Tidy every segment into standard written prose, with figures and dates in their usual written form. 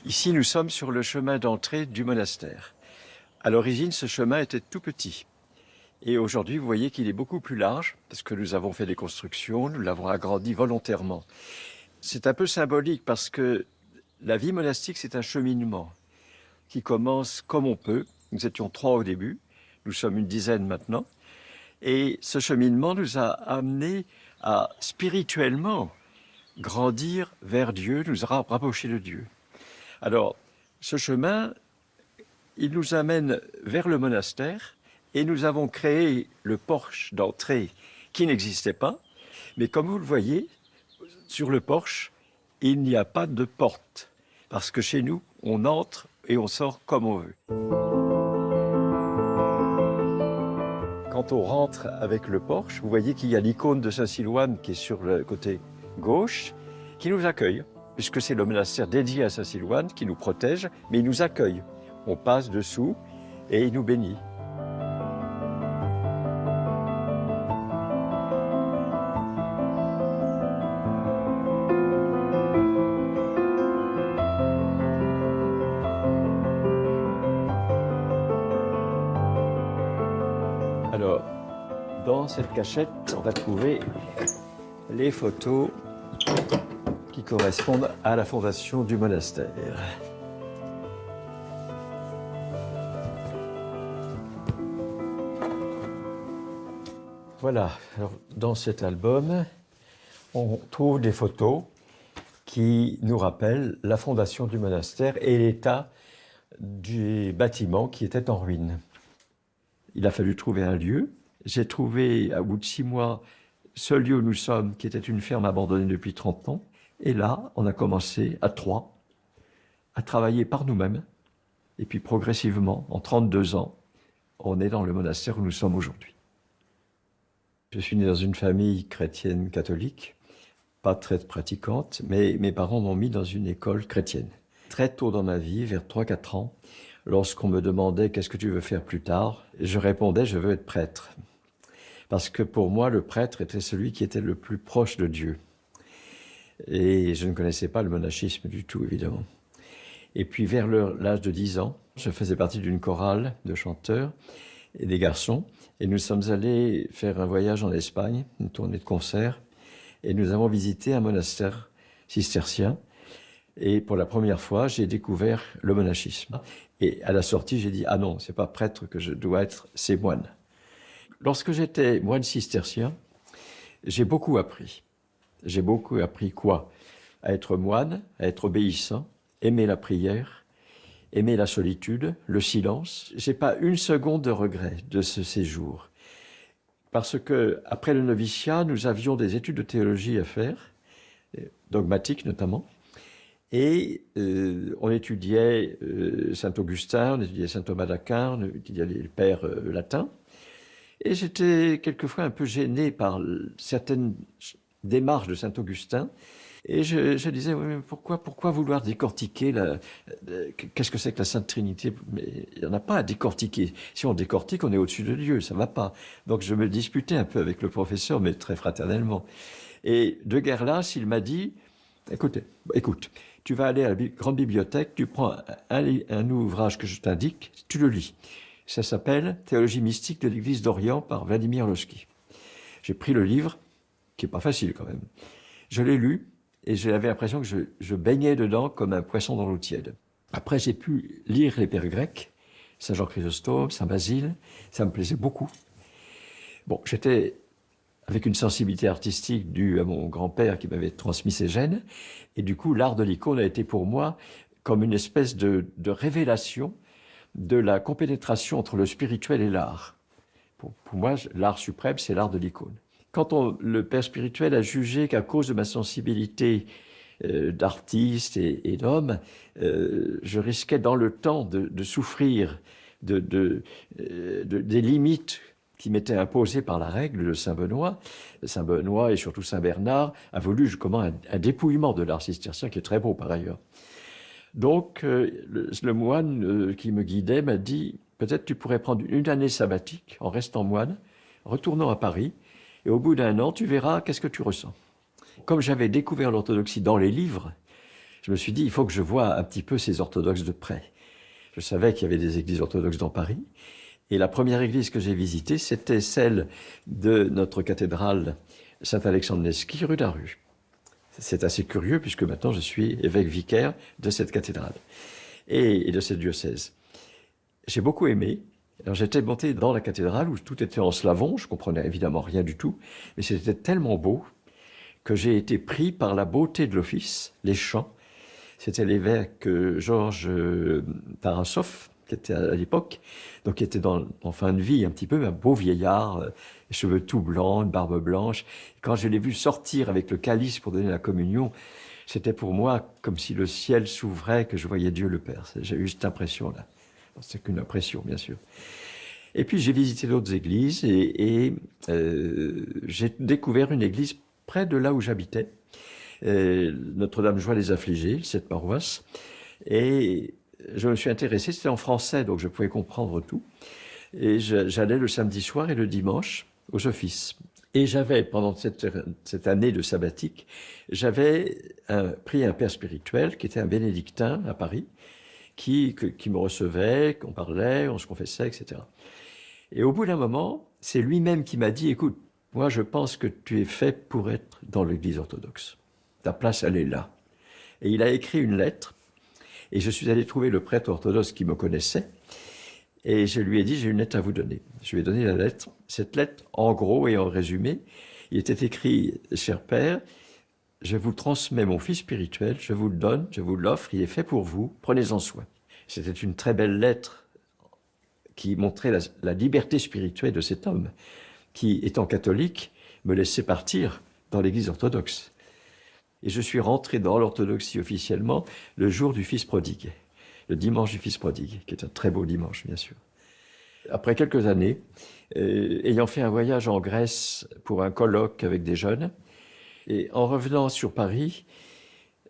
Ici, nous sommes sur le chemin d'entrée du monastère. À l'origine, ce chemin était tout petit. Et aujourd'hui, vous voyez qu'il est beaucoup plus large, parce que nous avons fait des constructions, nous l'avons agrandi volontairement. C'est un peu symbolique parce que la vie monastique, c'est un cheminement qui commence comme on peut. Nous étions 3 au début, nous sommes une dizaine maintenant. Et ce cheminement nous a amenés à spirituellement grandir vers Dieu, nous a rapprochés de Dieu. Alors, ce chemin, il nous amène vers le monastère et nous avons créé le porche d'entrée qui n'existait pas. Mais comme vous le voyez, sur le porche, il n'y a pas de porte. Parce que chez nous, on entre et on sort comme on veut. Quand on rentre avec le porche, vous voyez qu'il y a l'icône de Saint-Silouan qui est sur le côté gauche, qui nous accueille, puisque c'est le monastère dédié à Saint-Silouan qui nous protège, mais il nous accueille. On passe dessous et il nous bénit. Alors, dans cette cachette, on va trouver les photos qui correspondent à la fondation du monastère. Voilà, alors, dans cet album, on trouve des photos qui nous rappellent la fondation du monastère et l'état du bâtiment qui était en ruine. Il a fallu trouver un lieu. J'ai trouvé, à bout de 6 mois, ce lieu où nous sommes, qui était une ferme abandonnée depuis 30 ans. Et là, on a commencé à 3, à travailler par nous-mêmes. Et puis progressivement, en 32 ans, on est dans le monastère où nous sommes aujourd'hui. Je suis né dans une famille chrétienne catholique, pas très pratiquante, mais mes parents m'ont mis dans une école chrétienne. Très tôt dans ma vie, vers 3-4 ans, lorsqu'on me demandait « qu'est-ce que tu veux faire plus tard ?», je répondais « je veux être prêtre ». Parce que pour moi, le prêtre était celui qui était le plus proche de Dieu. Et je ne connaissais pas le monachisme du tout, évidemment. Et puis vers l'âge de 10 ans, je faisais partie d'une chorale de chanteurs et des garçons. Et nous sommes allés faire un voyage en Espagne, une tournée de concerts. Et nous avons visité un monastère cistercien. Et pour la première fois, j'ai découvert le monachisme. Et à la sortie, j'ai dit « ah non, c'est pas prêtre que je dois être, c'est moine ». Lorsque j'étais moine cistercien, j'ai beaucoup appris. J'ai beaucoup appris quoi? À être moine, à être obéissant, aimer la prière, aimer la solitude, le silence. J'ai pas une seconde de regret de ce séjour. Parce que, après le noviciat, nous avions des études de théologie à faire, dogmatiques notamment. Et on étudiait Saint-Augustin, on étudiait Saint Thomas d'Aquin, on étudiait les pères latins. Et j'étais quelquefois un peu gêné par certaines démarches de Saint-Augustin. Et je disais, oui, mais pourquoi vouloir décortiquer qu'est-ce que c'est que la Sainte Trinité? Mais il n'y en a pas à décortiquer. Si on décortique, on est au-dessus de Dieu, ça ne va pas. Donc je me disputais un peu avec le professeur, mais très fraternellement. Et de Gerlas, il m'a dit, écoute, tu vas aller à la grande bibliothèque, tu prends un ouvrage que je t'indique, tu le lis. Ça s'appelle « Théologie mystique de l'Église d'Orient » par Vladimir Lossky. J'ai pris le livre, qui n'est pas facile quand même. Je l'ai lu et j'avais l'impression que je baignais dedans comme un poisson dans l'eau tiède. Après, j'ai pu lire les pères grecs, Saint Jean Chrysostome, Saint Basile, ça me plaisait beaucoup. Bon, j'étais avec une sensibilité artistique due à mon grand-père qui m'avait transmis ses gènes, et du coup, l'art de l'icône a été pour moi comme une espèce de révélation de la compénétration entre le spirituel et l'art. Pour moi, l'art suprême, c'est l'art de l'icône. Quand le père spirituel a jugé qu'à cause de ma sensibilité d'artiste et d'homme, je risquais dans le temps de souffrir des limites qui m'étaient imposées par la règle de Saint Benoît. Saint Benoît et surtout Saint Bernard a voulu justement un dépouillement de l'art cistercien qui est très beau par ailleurs. Donc, le moine qui me guidait m'a dit « peut-être tu pourrais prendre une année sabbatique en restant moine, retournant à Paris, et au bout d'1 an, tu verras qu'est-ce que tu ressens. » Comme j'avais découvert l'orthodoxie dans les livres, je me suis dit, il faut que je voie un petit peu ces orthodoxes de près. Je savais qu'il y avait des églises orthodoxes dans Paris. Et la première église que j'ai visitée, c'était celle de notre cathédrale Saint-Alexandre-Nevski, rue d'Arru. C'est assez curieux puisque maintenant je suis évêque vicaire de cette cathédrale et de cette diocèse. J'ai beaucoup aimé. Alors j'étais monté dans la cathédrale où tout était en slavon, je comprenais évidemment rien du tout, mais c'était tellement beau que j'ai été pris par la beauté de l'office, les chants. C'était l'évêque Georges Tarasov, qui était à l'époque, donc qui était en fin de vie un petit peu, un beau vieillard, les cheveux tout blancs, une barbe blanche. Quand je l'ai vu sortir avec le calice pour donner la communion, c'était pour moi comme si le ciel s'ouvrait, que je voyais Dieu le Père. J'ai eu cette impression-là. C'est qu'une impression, bien sûr. Et puis j'ai visité d'autres églises et j'ai découvert une église près de là où j'habitais, Notre-Dame-Joie des Affligés, cette paroisse. Et je me suis intéressé, c'était en français, donc je pouvais comprendre tout. Et j'allais le samedi soir et le dimanche aux offices. Et j'avais, pendant cette année de sabbatique, j'avais pris un père spirituel qui était un bénédictin à Paris, qui me recevait, qu'on parlait, on se confessait, etc. Et au bout d'un moment, c'est lui-même qui m'a dit, écoute, moi je pense que tu es fait pour être dans l'église orthodoxe. Ta place, elle est là. Et il a écrit une lettre, et je suis allé trouver le prêtre orthodoxe qui me connaissait, et je lui ai dit, j'ai une lettre à vous donner. Je lui ai donné la lettre. Cette lettre, en gros et en résumé, il était écrit, cher père, je vous transmets mon fils spirituel, je vous le donne, je vous l'offre, il est fait pour vous, prenez-en soin. C'était une très belle lettre qui montrait la liberté spirituelle de cet homme, qui, étant catholique, me laissait partir dans l'église orthodoxe. Et je suis rentré dans l'orthodoxie officiellement le jour du Fils prodigue, le dimanche du Fils prodigue, qui est un très beau dimanche, bien sûr. Après quelques années, ayant fait un voyage en Grèce pour un colloque avec des jeunes, et en revenant sur Paris,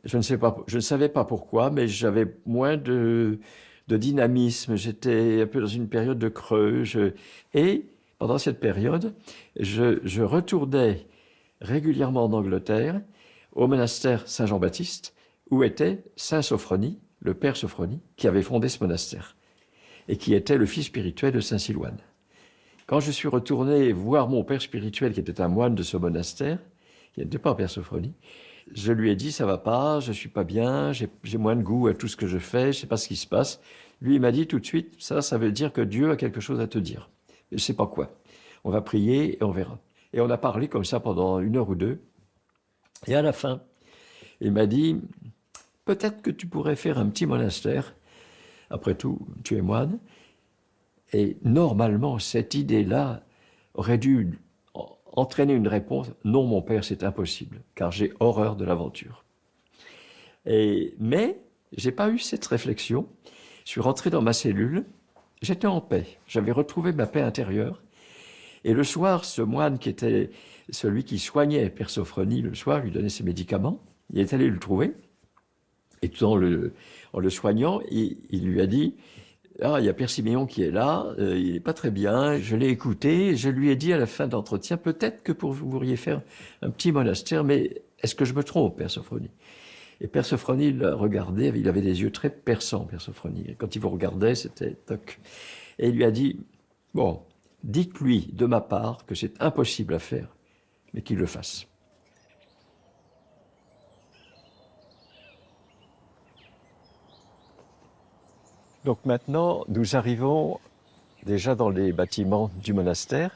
je ne savais pas pourquoi, mais j'avais moins de dynamisme. J'étais un peu dans une période de creux. Et pendant cette période, je retournais régulièrement en Angleterre, au monastère Saint-Jean-Baptiste, où était Saint Sophronie, le père Sophronie, qui avait fondé ce monastère, et qui était le fils spirituel de Saint Silouane. Quand je suis retourné voir mon père spirituel, qui était un moine de ce monastère, qui n'était pas père Sophronie, je lui ai dit, ça va pas, je suis pas bien, j'ai moins de goût à tout ce que je fais, je sais pas ce qui se passe. Lui, il m'a dit tout de suite, ça veut dire que Dieu a quelque chose à te dire. Je sais pas quoi. On va prier et on verra. Et on a parlé comme ça pendant 1 heure ou 2. Et à la fin, il m'a dit, peut-être que tu pourrais faire un petit monastère. Après tout, tu es moine. Et normalement, cette idée-là aurait dû entraîner une réponse. Non, mon père, c'est impossible, car j'ai horreur de l'aventure. Mais j'ai pas eu cette réflexion. Je suis rentré dans ma cellule. J'étais en paix. J'avais retrouvé ma paix intérieure. Et le soir, ce moine qui était celui qui soignait Père Sophronie, le soir, lui donnait ses médicaments. Il est allé le trouver. Et tout en le soignant, il lui a dit, ah, il y a Père Siméon qui est là, il n'est pas très bien, je l'ai écouté, je lui ai dit à la fin de l'entretien, peut-être que vous pourriez faire un petit monastère, mais est-ce que je me trompe, Père Sophronie? Et Père Sophronie l'a regardé, il avait des yeux très perçants, Père Sophronie. Et quand il vous regardait, c'était toc. Et il lui a dit, bon, dites-lui de ma part que c'est impossible à faire, mais qu'il le fasse. Donc maintenant, nous arrivons déjà dans les bâtiments du monastère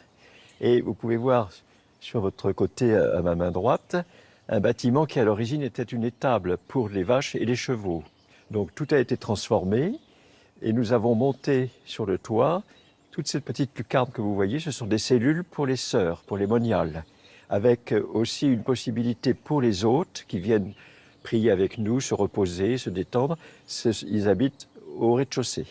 et vous pouvez voir sur votre côté, à ma main droite, un bâtiment qui à l'origine était une étable pour les vaches et les chevaux. Donc tout a été transformé et nous avons monté sur le toit toutes ces petites lucarnes que vous voyez, ce sont des cellules pour les sœurs, pour les moniales, avec aussi une possibilité pour les hôtes qui viennent prier avec nous, se reposer, se détendre. Ils habitent au rez-de-chaussée.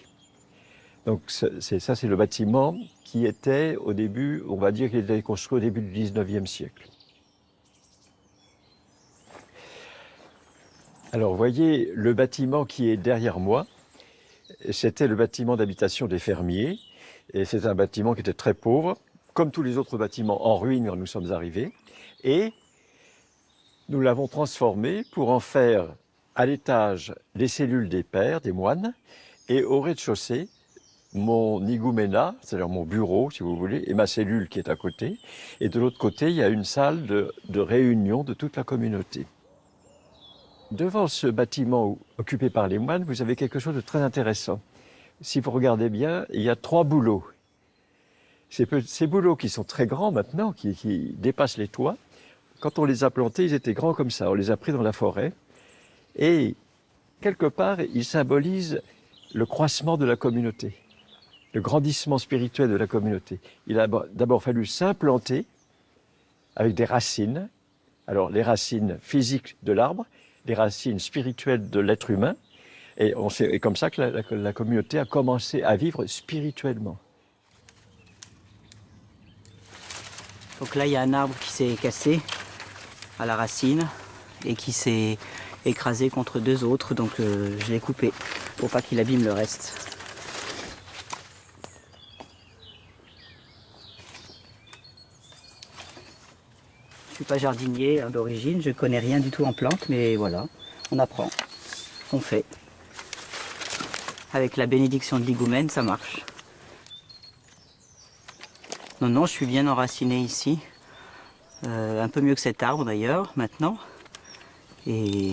Donc c'est le bâtiment qui était au début, on va dire qu'il était construit au début du 19e siècle. Alors vous voyez le bâtiment qui est derrière moi, c'était le bâtiment d'habitation des fermiers, et c'est un bâtiment qui était très pauvre, comme tous les autres bâtiments en ruine quand nous sommes arrivés, et nous l'avons transformé pour en faire à l'étage, les cellules des pères, des moines, et au rez-de-chaussée, mon igouménat, c'est-à-dire mon bureau, si vous voulez, et ma cellule qui est à côté. Et de l'autre côté, il y a une salle de réunion de toute la communauté. Devant ce bâtiment occupé par les moines, vous avez quelque chose de très intéressant. Si vous regardez bien, il y a 3 bouleaux. Ces bouleaux qui sont très grands maintenant, qui dépassent les toits, quand on les a plantés, ils étaient grands comme ça. On les a pris dans la forêt. Et quelque part, ils symbolisent le croissement de la communauté, le grandissement spirituel de la communauté. Il a d'abord fallu s'implanter avec des racines. Alors, les racines physiques de l'arbre, les racines spirituelles de l'être humain. Et c'est comme ça que la communauté a commencé à vivre spirituellement. Donc là, il y a un arbre qui s'est cassé à la racine et qui s'est écrasé contre 2 autres. Donc je l'ai coupé pour pas qu'il abîme le reste. Je suis pas jardinier d'origine, je connais rien du tout en plantes, mais voilà, on apprend, on fait. Avec la bénédiction de l'higoumène, ça marche. Non, je suis bien enraciné ici. Un peu mieux que cet arbre d'ailleurs, maintenant. Et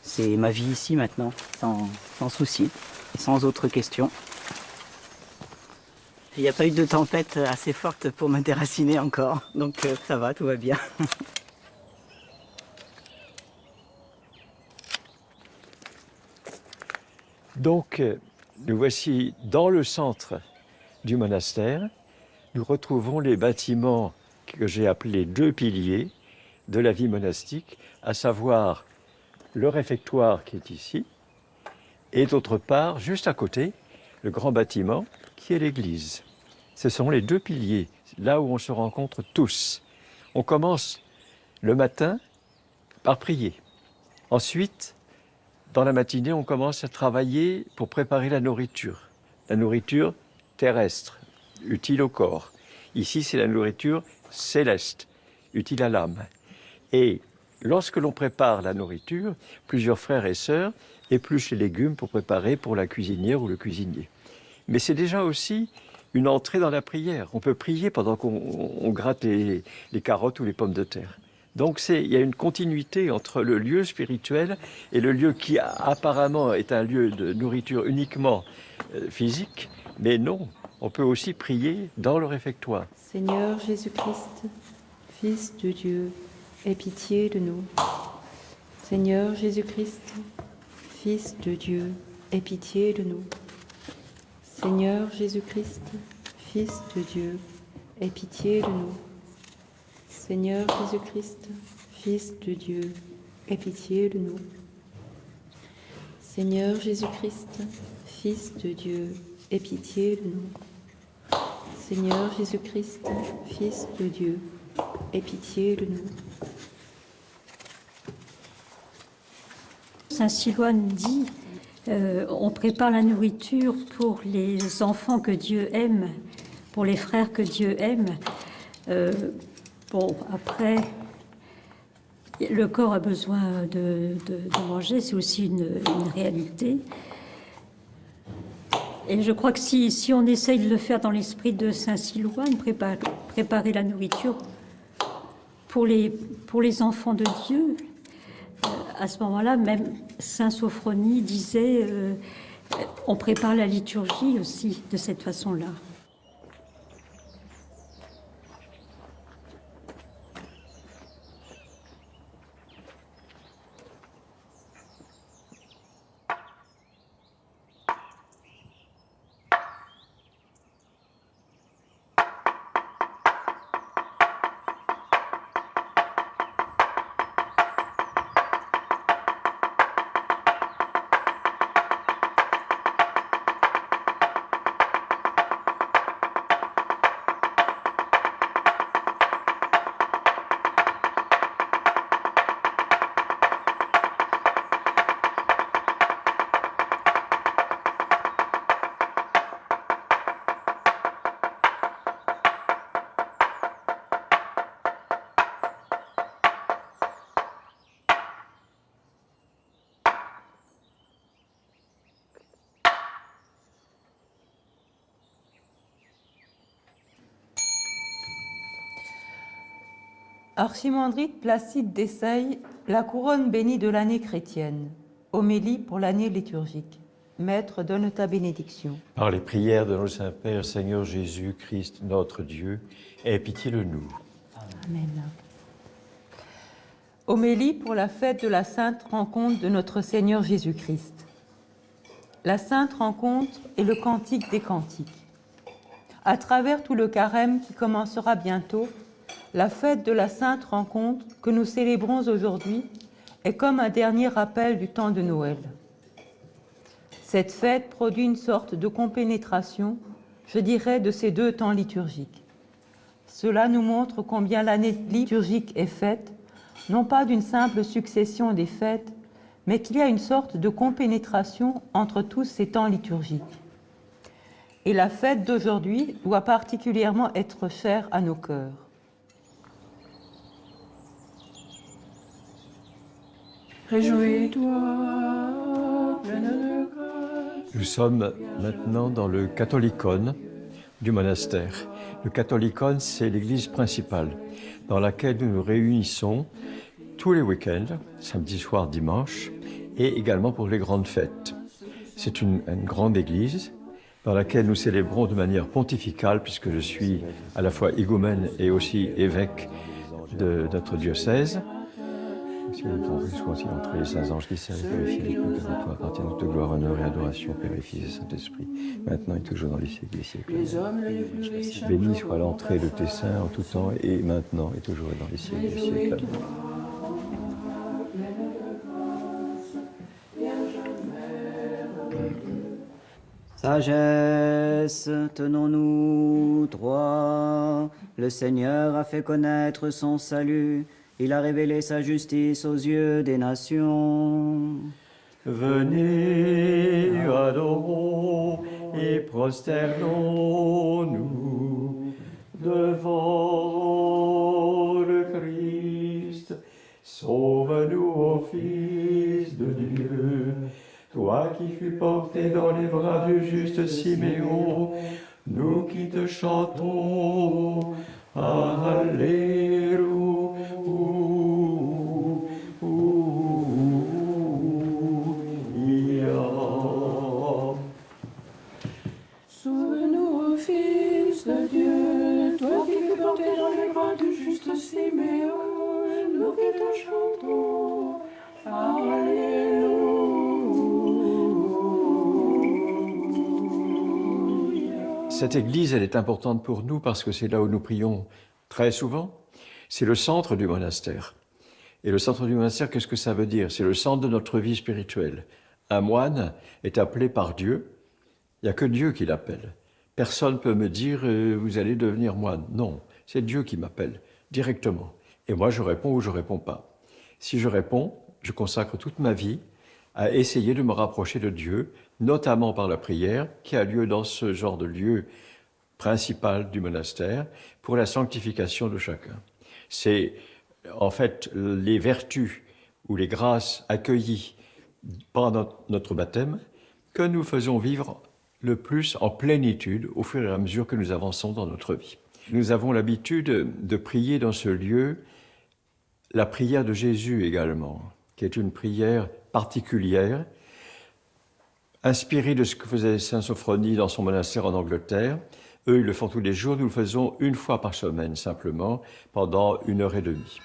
c'est ma vie ici maintenant, sans souci, sans autre question. Il n'y a pas eu de tempête assez forte pour me déraciner encore, donc ça va, tout va bien. Donc, nous voici dans le centre du monastère. Nous retrouvons les bâtiments que j'ai appelés 2 piliers de la vie monastique, à savoir le réfectoire qui est ici, et d'autre part, juste à côté, le grand bâtiment qui est l'église. Ce sont les 2 piliers, là où on se rencontre tous. On commence le matin par prier. Ensuite, dans la matinée, on commence à travailler pour préparer la nourriture terrestre, utile au corps. Ici, c'est la nourriture céleste, utile à l'âme. Et lorsque l'on prépare la nourriture, plusieurs frères et sœurs épluchent les légumes pour préparer pour la cuisinière ou le cuisinier. Mais c'est déjà aussi une entrée dans la prière. On peut prier pendant qu'on gratte les carottes ou les pommes de terre. Donc il y a une continuité entre le lieu spirituel et le lieu qui apparemment est un lieu de nourriture uniquement physique, mais non, on peut aussi prier dans le réfectoire. Seigneur Jésus-Christ, Fils de Dieu, aie pitié de nous. Seigneur Jésus-Christ, Fils de Dieu, aie pitié de nous. Seigneur Jésus-Christ, Fils de Dieu, aie pitié de nous. Seigneur Jésus-Christ, Fils de Dieu, aie pitié de nous. Seigneur Jésus-Christ, Fils de Dieu, aie pitié de nous. Seigneur Jésus-Christ, Fils de Dieu, aie pitié de nous. Saint Silouane dit on prépare la nourriture pour les enfants que Dieu aime, pour les frères que Dieu aime. Bon, après, le corps a besoin de manger, c'est aussi une réalité. Et je crois que si on essaye de le faire dans l'esprit de Saint Silouane, préparer la nourriture pour les enfants de Dieu, à ce moment-là, même Saint Sophronie disait on prépare la liturgie aussi de cette façon-là. Archimandrite Placide d'Essaye, la couronne bénie de l'année chrétienne. Homélie pour l'année liturgique. Maître, donne ta bénédiction. Par les prières de nos saints pères, Seigneur Jésus-Christ, notre Dieu, aie pitié de nous. Amen. Homélie pour la fête de la Sainte Rencontre de notre Seigneur Jésus-Christ. La Sainte Rencontre est le cantique des cantiques. À travers tout le carême qui commencera bientôt, la fête de la Sainte Rencontre que nous célébrons aujourd'hui est comme un dernier rappel du temps de Noël. Cette fête produit une sorte de compénétration, je dirais, de ces deux temps liturgiques. Cela nous montre combien l'année liturgique est faite, non pas d'une simple succession des fêtes, mais qu'il y a une sorte de compénétration entre tous ces temps liturgiques. Et la fête d'aujourd'hui doit particulièrement être chère à nos cœurs. Réjouis-toi, pleine de grâce. Nous sommes maintenant dans le catholicone du monastère. Le catholicone, c'est l'église principale dans laquelle nous nous réunissons tous les week-ends, samedi soir, dimanche, et également pour les grandes fêtes. C'est une grande église dans laquelle nous célébrons de manière pontificale, puisque je suis à la fois higoumène et aussi évêque de notre diocèse. Si vous entendez, soit aussi entre les saints anges qui servent, purifient les cultes devant toi, appartiennent toute gloire, honneur et adoration, Père et Fils et Saint-Esprit, maintenant et toujours dans les siècles des siècles. Béni soit l'entrée de tes saints en tout temps, et maintenant et toujours et dans les siècles des siècles. Sagesse, tenons-nous droit. Le Seigneur a fait connaître son salut. Il a révélé sa justice aux yeux des nations. Venez, adorons et prosternons-nous devant le Christ. Sauve-nous, ô Fils de Dieu, toi qui fus porté dans les bras du juste Siméon, nous qui te chantons, Alléluia. Sauve-nous, ô Fils de Dieu, toi qui fus porté dans les bras du juste Siméon, nous qui te chantons, Alléluia. Cette église, elle est importante pour nous parce que c'est là où nous prions très souvent. C'est le centre du monastère. Et le centre du monastère, qu'est-ce que ça veut dire? C'est le centre de notre vie spirituelle. Un moine est appelé par Dieu. Il n'y a que Dieu qui l'appelle. Personne ne peut me dire vous allez devenir moine. Non, c'est Dieu qui m'appelle directement. Et moi, je réponds ou je ne réponds pas. Si je réponds, je consacre toute ma vie à essayer de me rapprocher de Dieu, notamment par la prière, qui a lieu dans ce genre de lieu principal du monastère, pour la sanctification de chacun. C'est en fait les vertus ou les grâces accueillies par notre baptême que nous faisons vivre le plus en plénitude au fur et à mesure que nous avançons dans notre vie. Nous avons l'habitude de prier dans ce lieu la prière de Jésus également, qui est une prière particulière, inspirée de ce que faisait saint Sophronie dans son monastère en Angleterre. Eux, ils le font tous les jours, nous le faisons une fois par semaine simplement, pendant 1h30.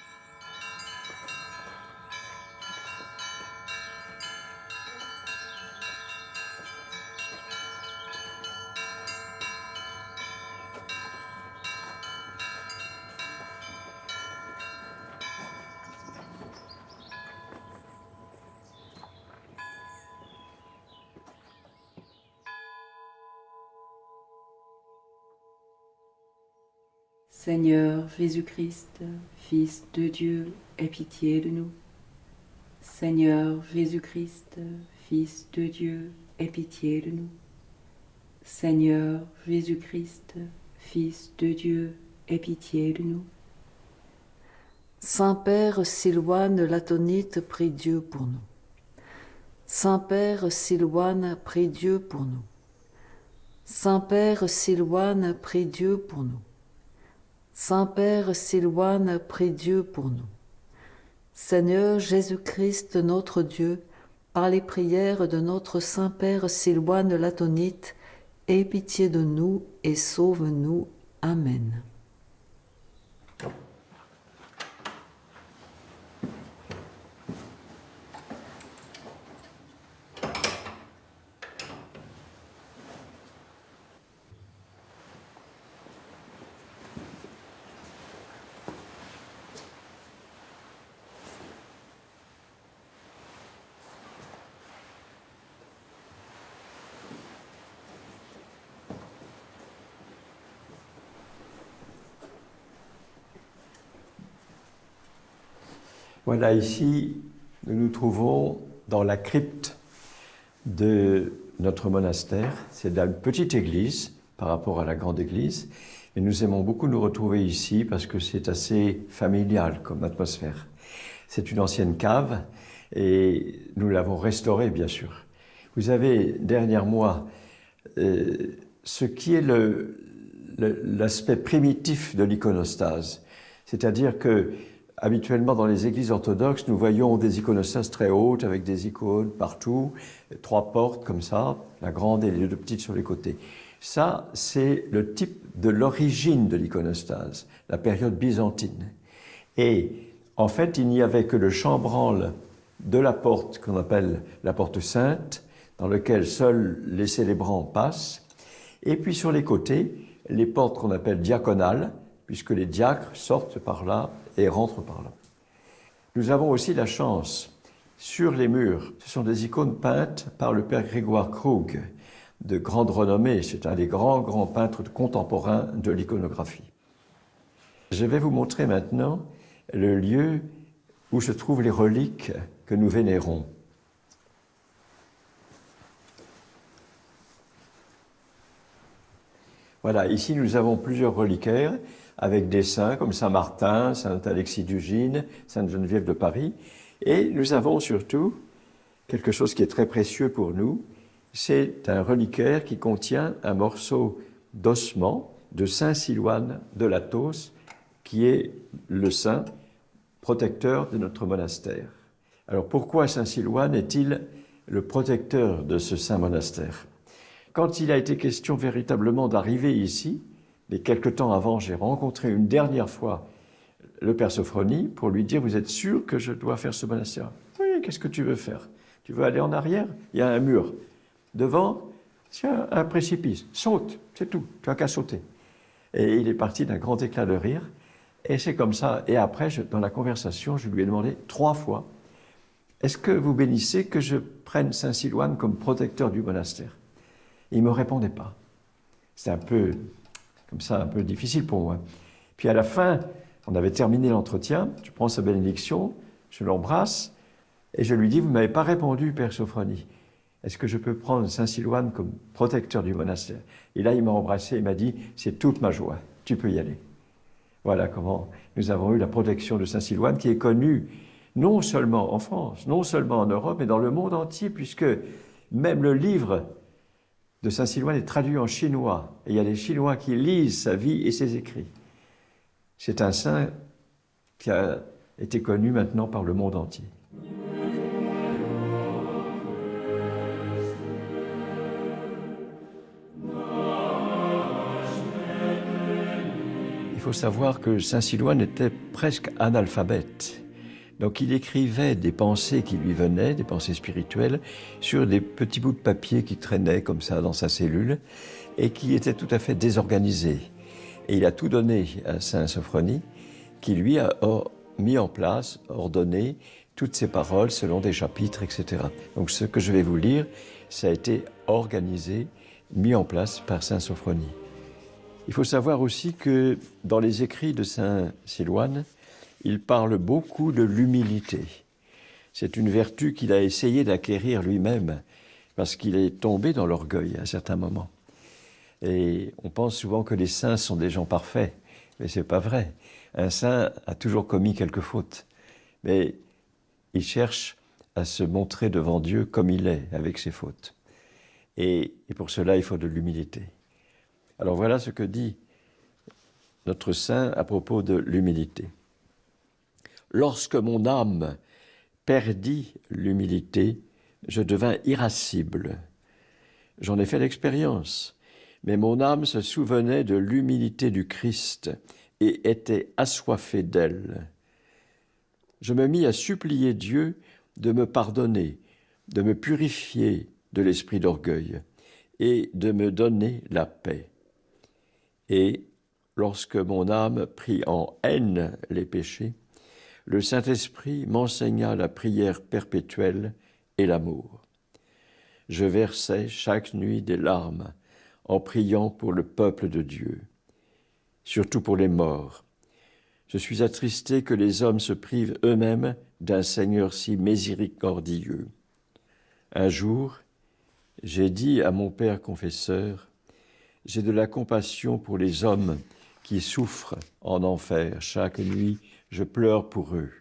Seigneur Jésus-Christ, Fils de Dieu, aie pitié de nous. Seigneur Jésus-Christ, Fils de Dieu, aie pitié de nous. Seigneur Jésus-Christ, Fils de Dieu, aie pitié de nous. Saint-Père Silouane l'Atonite, prie Dieu pour nous. Saint-Père Silouane, prie Dieu pour nous. Saint-Père Silouane, prie Dieu pour nous. Saint-Père Silouane, prie Dieu pour nous. Seigneur Jésus-Christ, notre Dieu, par les prières de notre Saint-Père Silouane l'Atonite, aie pitié de nous et sauve-nous. Amen. Voilà, ici, nous nous trouvons dans la crypte de notre monastère. C'est une petite église par rapport à la grande église. Et nous aimons beaucoup nous retrouver ici parce que c'est assez familial comme atmosphère. C'est une ancienne cave et nous l'avons restaurée, bien sûr. Vous avez derrière moi ce qui est l'aspect primitif de l'iconostase. C'est-à-dire que habituellement, dans les églises orthodoxes, nous voyons des iconostases très hautes avec des icônes partout, 3 portes comme ça, la grande et les 2 petites sur les côtés. Ça, c'est le type de l'origine de l'iconostase, la période byzantine. Et en fait, il n'y avait que le chambranle de la porte qu'on appelle la porte sainte, dans lequel seuls les célébrants passent, et puis sur les côtés, les portes qu'on appelle diaconales, puisque les diacres sortent par là et rentrent par là. Nous avons aussi la chance, sur les murs, ce sont des icônes peintes par le père Grégoire Krug, de grande renommée, c'est un des grands peintres contemporains de l'iconographie. Je vais vous montrer maintenant le lieu où se trouvent les reliques que nous vénérons. Voilà, ici nous avons plusieurs reliquaires avec des saints comme Saint Martin, Saint Alexis d'Ugine, Sainte Geneviève de Paris. Et nous avons surtout quelque chose qui est très précieux pour nous, c'est un reliquaire qui contient un morceau d'ossement de Saint Silouane de Latos, qui est le saint protecteur de notre monastère. Alors pourquoi Saint Silouane est-il le protecteur de ce saint monastère? Quand il a été question véritablement d'arriver ici, et quelque temps avant, j'ai rencontré une dernière fois le père Sophronie pour lui dire « Vous êtes sûr que je dois faire ce monastère ?»« Oui, qu'est-ce que tu veux faire? Tu veux aller en arrière? Il y a un mur. Devant, c'est un précipice. Saute, c'est tout. Tu n'as qu'à sauter. » Et il est parti d'un grand éclat de rire. Et c'est comme ça. Et après, dans la conversation, je lui ai demandé 3 fois « Est-ce que vous bénissez que je prenne Saint Silouane comme protecteur du monastère ?» Il ne me répondait pas. C'est un peu... comme ça, un peu difficile pour moi. Puis à la fin, on avait terminé l'entretien, je prends sa bénédiction, je l'embrasse, et je lui dis, vous ne m'avez pas répondu, Père Sophronie. Est-ce que je peux prendre Saint Silouane comme protecteur du monastère? Et là, il m'a embrassé, il m'a dit, c'est toute ma joie, tu peux y aller. Voilà comment nous avons eu la protection de Saint Silouane, qui est connue non seulement en France, non seulement en Europe, mais dans le monde entier, puisque même le livre de Saint Silouane est traduit en chinois, et il y a des Chinois qui lisent sa vie et ses écrits. C'est un saint qui a été connu maintenant par le monde entier. Il faut savoir que Saint Silouane était presque analphabète. Donc il écrivait des pensées qui lui venaient, des pensées spirituelles, sur des petits bouts de papier qui traînaient comme ça dans sa cellule et qui étaient tout à fait désorganisés. Et il a tout donné à Saint Sophronie, qui lui a mis en place, ordonné toutes ces paroles selon des chapitres, etc. Donc ce que je vais vous lire, ça a été organisé, mis en place par Saint Sophronie. Il faut savoir aussi que dans les écrits de Saint Silouane, il parle beaucoup de l'humilité. C'est une vertu qu'il a essayé d'acquérir lui-même, parce qu'il est tombé dans l'orgueil à certains moments. Et on pense souvent que les saints sont des gens parfaits, mais ce n'est pas vrai. Un saint a toujours commis quelques fautes, mais il cherche à se montrer devant Dieu comme il est, avec ses fautes. Et pour cela, il faut de l'humilité. Alors voilà ce que dit notre saint à propos de l'humilité. Lorsque mon âme perdit l'humilité, je devins irascible. J'en ai fait l'expérience, mais mon âme se souvenait de l'humilité du Christ et était assoiffée d'elle. Je me mis à supplier Dieu de me pardonner, de me purifier de l'esprit d'orgueil et de me donner la paix. Et lorsque mon âme prit en haine les péchés, le Saint-Esprit m'enseigna la prière perpétuelle et l'amour. Je versais chaque nuit des larmes en priant pour le peuple de Dieu, surtout pour les morts. Je suis attristé que les hommes se privent eux-mêmes d'un Seigneur si miséricordieux. Un jour, j'ai dit à mon père confesseur, « J'ai de la compassion pour les hommes qui souffrent en enfer. Chaque nuit, je pleure pour eux,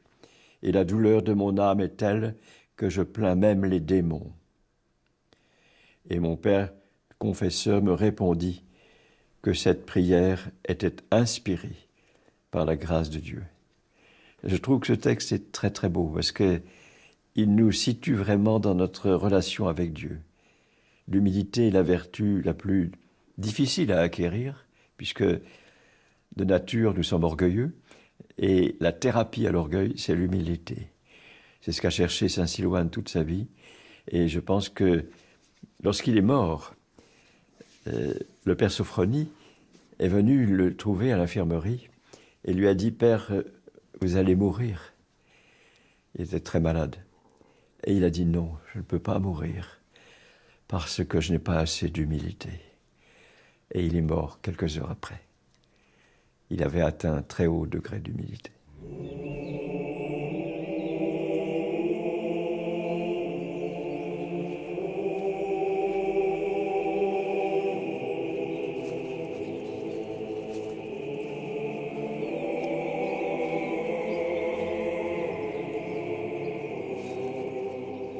et la douleur de mon âme est telle que je plains même les démons. » Et mon père confesseur me répondit que cette prière était inspirée par la grâce de Dieu. Je trouve que ce texte est très très beau parce qu'il nous situe vraiment dans notre relation avec Dieu. L'humilité est la vertu la plus difficile à acquérir puisque de nature nous sommes orgueilleux et la thérapie à l'orgueil, c'est l'humilité. C'est ce qu'a cherché saint Silouan toute sa vie et je pense que lorsqu'il est mort, le père Sophronie est venu le trouver à l'infirmerie et lui a dit « Père, vous allez mourir ». Il était très malade. Et il a dit « Non, je ne peux pas mourir parce que je n'ai pas assez d'humilité ». Et il est mort quelques heures après. Il avait atteint un très haut degré d'humilité.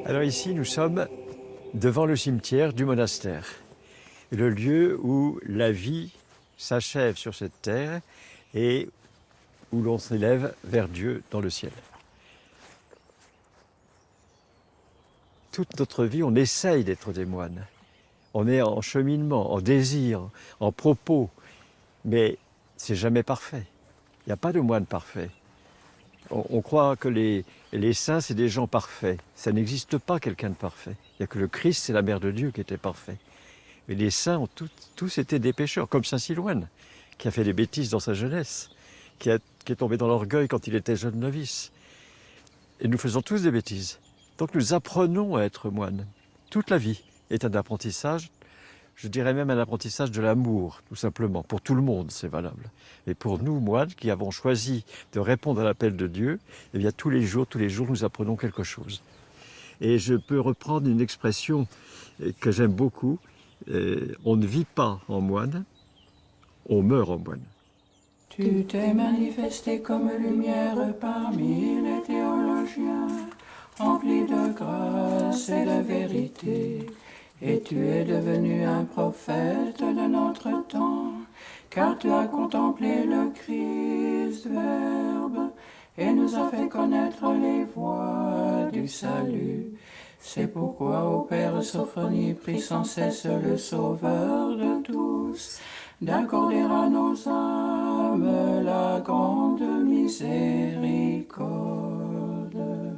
Alors ici, nous sommes devant le cimetière du monastère, le lieu où la vie s'achève sur cette terre et où l'on s'élève vers Dieu dans le ciel. Toute notre vie, on essaye d'être des moines. On est en cheminement, en désir, en propos, mais c'est jamais parfait. Il n'y a pas de moine parfait. On croit que les saints, c'est des gens parfaits. Ça n'existe pas quelqu'un de parfait. Il n'y a que le Christ, c'est la mère de Dieu qui était parfait. Mais les saints ont tous été des pécheurs, comme saint Silouan, qui a fait des bêtises dans sa jeunesse, qui est tombé dans l'orgueil quand il était jeune novice. Et nous faisons tous des bêtises. Donc nous apprenons à être moines. Toute la vie est un apprentissage, je dirais même un apprentissage de l'amour, tout simplement. Pour tout le monde, c'est valable. Et pour nous, moines, qui avons choisi de répondre à l'appel de Dier, eh bien, tous les jours, nous apprenons quelque chose. Et je peux reprendre une expression que j'aime beaucoup. On ne vit pas en moine, on meurt en moine. Tu t'es manifesté comme lumière parmi les théologiens, empli de grâce et de vérité. Et tu es devenu un prophète de notre temps, car tu as contemplé le Christ Verbe et nous a fait connaître les voies du salut. C'est pourquoi, ô Père Sophronie, prie sans cesse le Sauveur de tous, d'accorder à nos âmes la grande miséricorde.